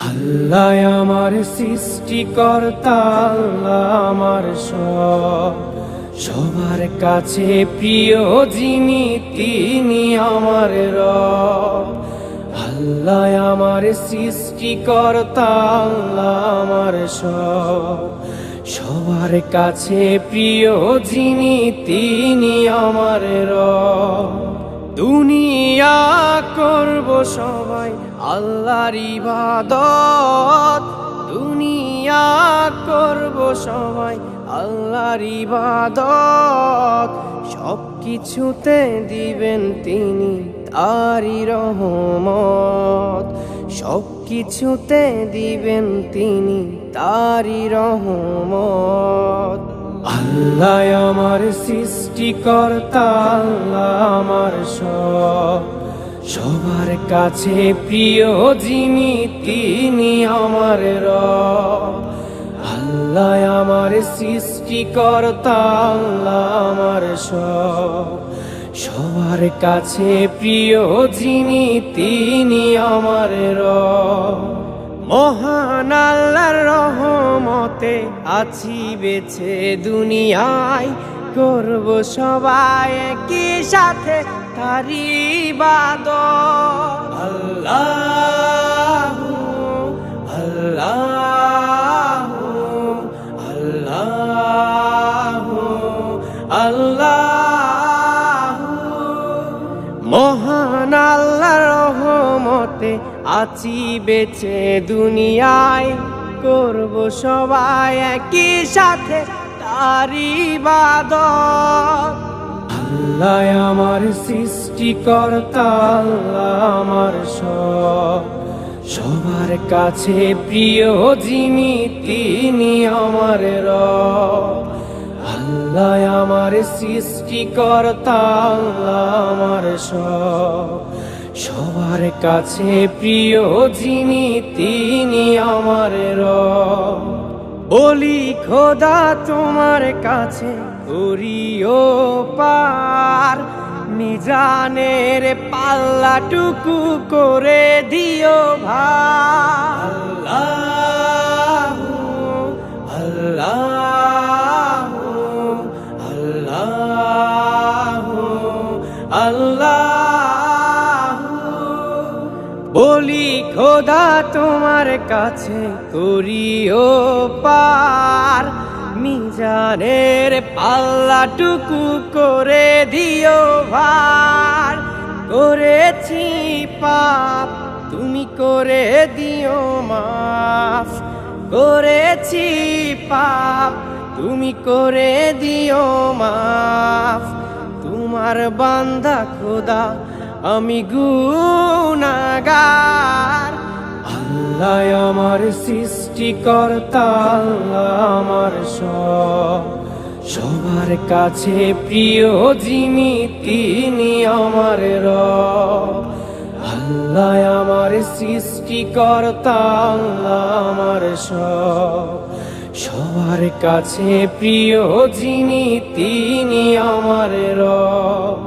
আল্লাহ আমার সৃষ্টিকর্তা, আল্লাহ আমার সবার কাছে প্রিয় যিনি তিনি আমার রব। আল্লাহ আমার সৃষ্টিকর্তা, আল্লাহ আমার সবার কাছে প্রিয় যিনি তিনি আমার রব। দুনিয়া করব সবাই আল্লাহর ইবাদত, দুনিয়া করব সবাই আল্লাহর ইবাদত। সব কিছুতে দিবেন তিনি তারই রহমত, সব কিছুতে দিবেন তিনি তারই রহমত। আল্লাহ আমার সৃষ্টিকর্তা, আল্লাহ আমার সবার কাছে প্রিয় যিনি তিনি আমার রব। আল্লাহ আমার সৃষ্টিকর্তা, আল্লাহ আমার সবার কাছে প্রিয় যিনি তিনি আমার রব। মহান আল্লাহর রহমতে আছি বেঁচে দুনিয়ায়, করব সবাই একই সাথে তারই ইবাদত। আল্লাহু আল্লাহু আল্লাহু আল্লাহু। মহান আল্লাহর রহমতে আছি বেঁচে দুনিয়ায়, করব সবাই একই সাথে তারই ইবাদত। আল্লাহ আমার সৃষ্টিকর্তা, আল্লাহ আমার সবার কাছে প্রিয় যিনি তিনি আমার রব। আল্লাহ আমার সৃষ্টিকর্তা, আল্লাহ আমার সবার কাছে প্রিয় যিনি তিনি আমার রব। বলি খোদা তোমার কাছে করিও পার, মিজানের পাল্লাটুকু করে দিও ভার। আল্লাহু আল্লাহু আল্লাহু আল্লাহু। বলি খোদা তোমার কাছে করিও পার, মিজানের পাল্লাটুকু করে দিও ভার। করেছি পাপ তুমি করে দিও মাফ, করেছি পাপ তুমি করে দিও মাফ। তোমার বান্দা খোদা আমি গুনাহগার। আল্লাহ আমার সৃষ্টিকর্তা, আল্লাহ আমার সবার কাছে প্রিয় যিনি তিনি আমার রব। আল্লাহ আমার সৃষ্টিকর্তা, আল্লাহ আমার সবার কাছে প্রিয় যিনি তিনি আমার রব।